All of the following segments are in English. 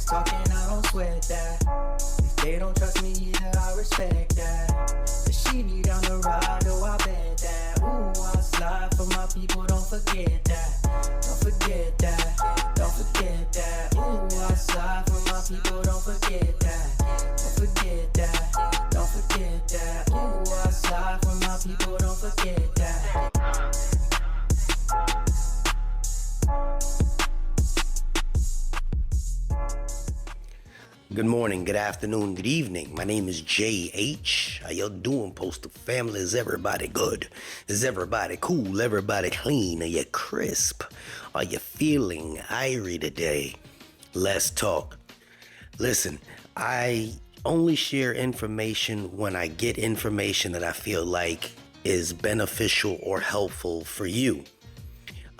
talking, I don't sweat that. If they don't trust me either, I respect that. But she need down the ride, oh, I bet that. Ooh, I slide for my people, don't forget that. Don't forget that. Don't forget that. Ooh, I slide for my people, don't forget that. Don't forget that. Don't forget that. Ooh, I slide for my people, don't forget that. Good morning, good afternoon, good evening. My name is JH. How y'all doing, Postal family? Is everybody good? Is everybody cool? Everybody clean? Are you crisp? Are you feeling irie today? Let's talk. Listen, I only share information when I get information that I feel like is beneficial or helpful for you.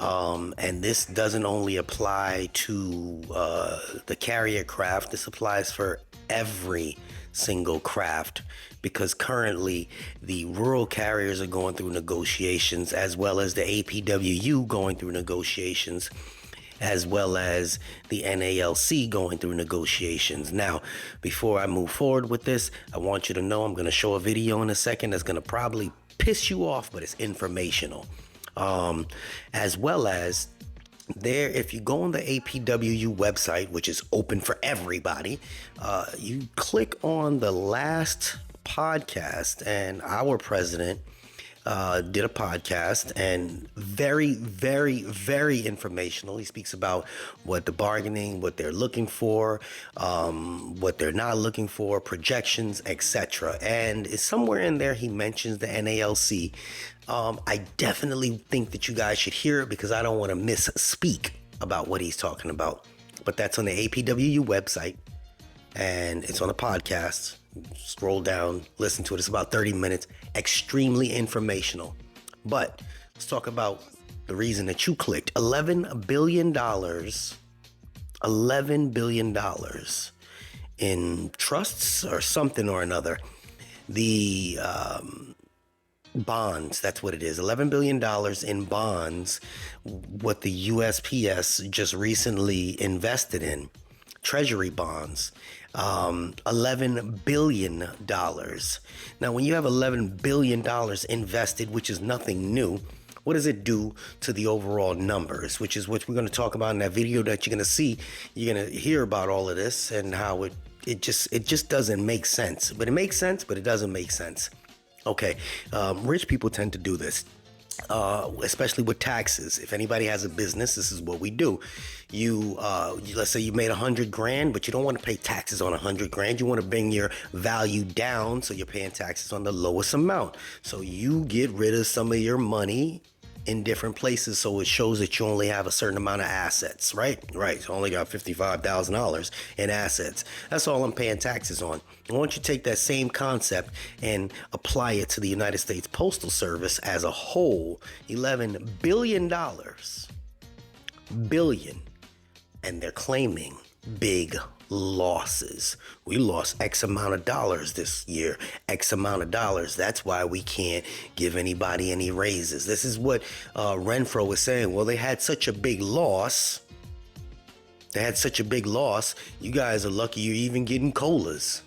And this doesn't only apply to the carrier craft. This applies for every single craft, because currently the rural carriers are going through negotiations, as well as the APWU going through negotiations, as well as the NALC going through negotiations. Now, before I move forward with this, I want you to know I'm going to show a video in a second that's going to probably piss you off, but it's informational. As well as there, if you go on the APWU website, which is open for everybody, you click on the last podcast, and our president did a podcast, and very, very, very informational. He speaks about what the bargaining, what they're looking for, what they're not looking for, projections, etc. And somewhere in there, he mentions the NALC. I definitely think that you guys should hear it, because I don't want to misspeak about what he's talking about. But that's on the APWU website, and it's on the podcast. Scroll down, listen to it. It's about 30 minutes. Extremely informational. But let's talk about the reason that you clicked. $11 billion. $11 billion in trusts or something or another. The bonds, that's what it is. $11 billion in bonds, what the USPS just recently invested in. Treasury bonds. $11 billion. Now, when you have $11 billion invested, which is nothing new, what does it do to the overall numbers, which is what we're going to talk about in that video that you're going to see. You're going to hear about all of this and how it just doesn't make sense. But it makes sense, but it doesn't make sense. Okay, rich people tend to do this. Especially with taxes. If anybody has a business, this is what we do. Let's say you made $100,000, but you don't want to pay taxes on $100,000. You want to bring your value down, so you're paying taxes on the lowest amount. So you get rid of some of your money in different places, so it shows that you only have a certain amount of assets, right? Right. So I only got $55,000 in assets. That's all I'm paying taxes on. I want you to take that same concept and apply it to the United States Postal Service as a whole. $11 billion. Billion. And they're claiming big losses. We lost X amount of dollars this year, X amount of dollars. That's why we can't give anybody any raises. This is what Renfro was saying. Well, they had such a big loss. You guys are lucky you're even getting colas.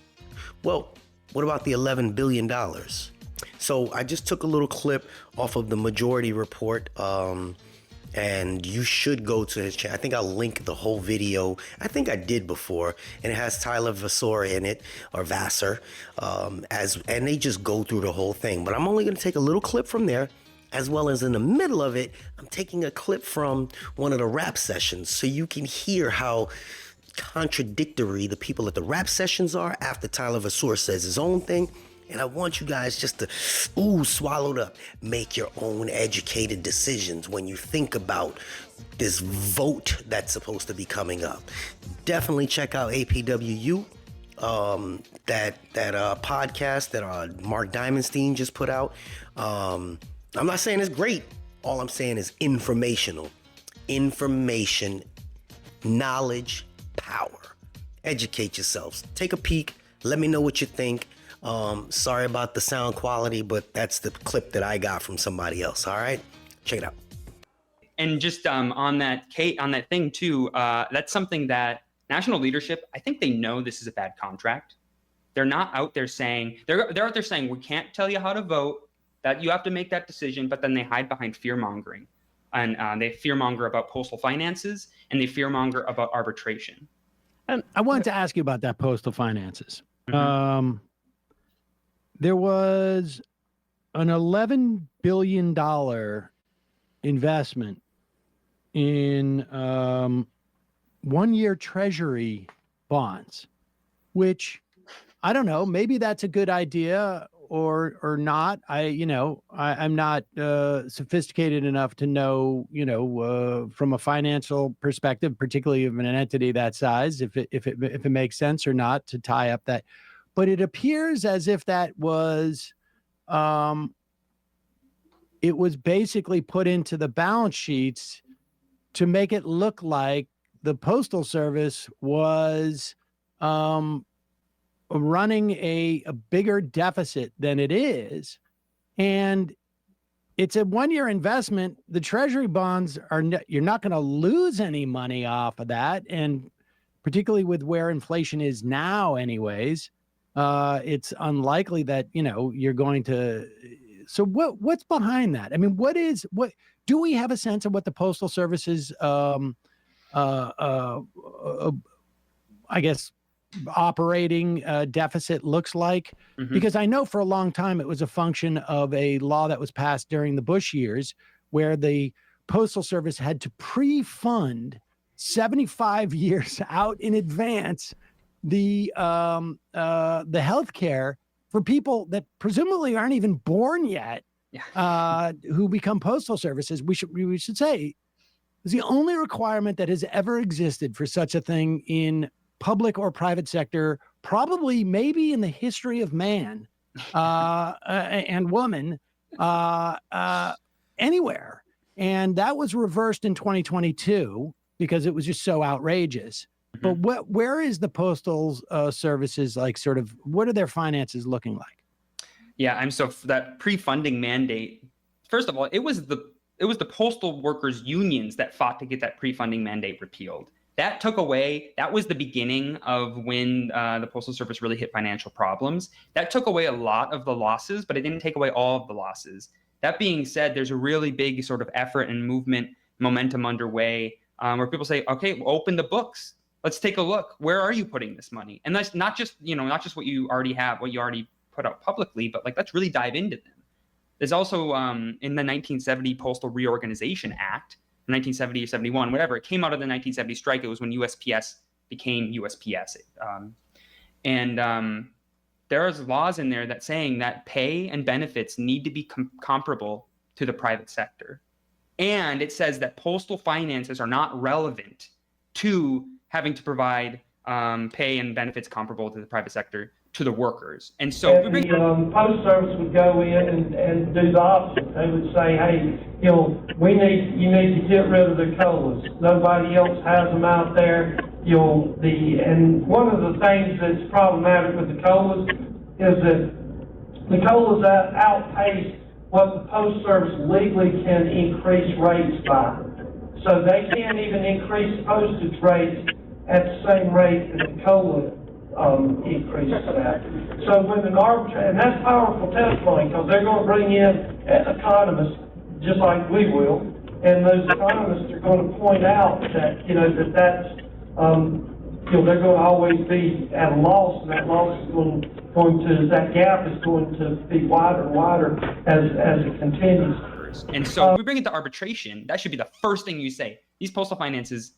Well, what about the $11 billion? So I just took a little clip off of the Majority Report, and you should go to his channel. I think I'll link the whole video. I think I did before, and it has Tyler Vassar in it, or Vassar, and they just go through the whole thing. But I'm only going to take a little clip from there, as well as in the middle of it, I'm taking a clip from one of the rap sessions, so you can hear how contradictory the people at the rap sessions are after Tyler Vassar says his own thing. And I want you guys just to, swallow it up. Make your own educated decisions when you think about this vote that's supposed to be coming up. Definitely check out APWU, that podcast that Mark Diamondstein just put out. I'm not saying it's great. All I'm saying is informational. Information, knowledge, power. Educate yourselves. Take a peek. Let me know what you think. Sorry about the sound quality, but that's the clip that I got from somebody else. All right, check it out. And just on that thing too, that's something that national leadership, I think they know this is a bad contract. They're not out there saying, they're out there saying, we can't tell you how to vote, that you have to make that decision, but then they hide behind fear-mongering. And they fear-monger about postal finances, and they fear-monger about arbitration. And I wanted to ask you about that postal finances. Mm-hmm. There was an $11 billion investment in 1-year Treasury bonds, which I don't know, maybe that's a good idea or not. I'm not sophisticated enough to know, from a financial perspective, particularly of an entity that size, if it makes sense or not to tie up that. But it appears as if that was, it was basically put into the balance sheets to make it look like the Postal Service was running a bigger deficit than it is. And it's a 1-year investment. The Treasury bonds you're not going to lose any money off of that. And particularly with where inflation is now anyways, it's unlikely that, you're going to. So what's behind that? I mean, what do we have a sense of what the Postal Service's, I guess, operating deficit looks like? Mm-hmm. Because I know for a long time it was a function of a law that was passed during the Bush years where the Postal Service had to pre-fund 75 years out in advance the health care for people that presumably aren't even born yet, who become Postal Services. We should say is the only requirement that has ever existed for such a thing in public or private sector, probably maybe in the history of man and woman, anywhere. And that was reversed in 2022 because it was just so outrageous. Mm-hmm. But where is the Postal Services, what are their finances looking like? Yeah, so for that pre-funding mandate, first of all, it was the postal workers unions that fought to get that pre-funding mandate repealed. That was the beginning of when the Postal Service really hit financial problems. That took away a lot of the losses, but it didn't take away all of the losses. That being said, there's a really big sort of effort and momentum underway where people say, okay, open the books. Let's take a look. Where are you putting this money? And that's not just what you already have, what you already put out publicly, but let's really dive into them. There's also in the 1970 Postal Reorganization Act, 1970 or 71, whatever. It came out of the 1970 strike. It was when USPS became USPS. There's laws in there that saying that pay and benefits need to be comparable to the private sector. And it says that postal finances are not relevant to having to provide pay and benefits comparable to the private sector to the workers. And so the Post Service would go in and do the opposite. They would say, hey, you need to get rid of the COLAs. Nobody else has them out there. And one of the things that's problematic with the COLAs is that the COLAs outpace what the Post Service legally can increase rates by. So they can't even increase postage rates at the same rate as the COLA increases that. So when and that's powerful testimony, because they're going to bring in economists just like we will, and those economists are going to point out that that's they're going to always be at a loss, and that loss is that gap is going to be wider and wider as it continues. And so if we bring it to arbitration, that should be the first thing you say. These postal finances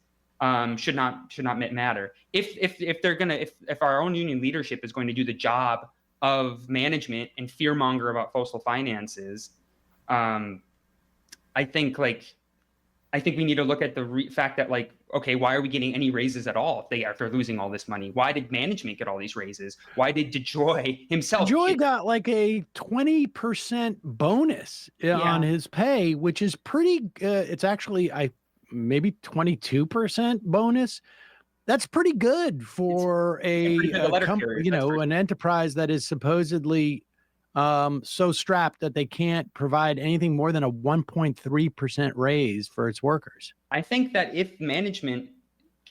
should not matter. If our own union leadership is going to do the job of management and fearmonger about postal finances, I think we need to look at the fact that okay, why are we getting any raises at all if they're losing all this money? Why did management get all these raises? Why did DeJoy himself? DeJoy got a 20% bonus on his pay, which is pretty. It's actually maybe 22% bonus. That's pretty good for an enterprise that is supposedly so strapped that they can't provide anything more than a 1.3% raise for its workers. I think that if management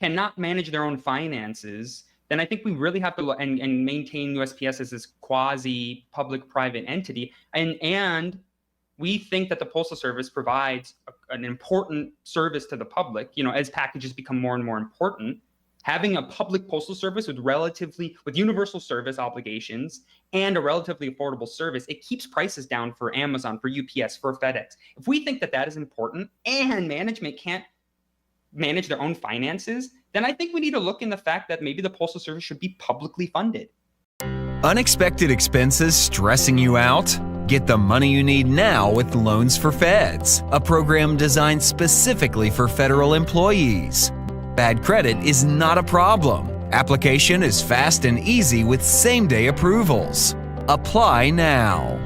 cannot manage their own finances, then I think we really have to and maintain USPS as this quasi public-private entity. And we think that the Postal Service provides an important service to the public. As packages become more and more important, having a public postal service with universal service obligations and a relatively affordable service, it keeps prices down for Amazon, for UPS, for FedEx. If we think that that is important and management can't manage their own finances, then I think we need to look in the fact that maybe the Postal Service should be publicly funded. Unexpected expenses stressing you out? Get the money you need now with Loans for Feds, a program designed specifically for federal employees. Bad credit is not a problem. Application is fast and easy with same-day approvals. Apply now.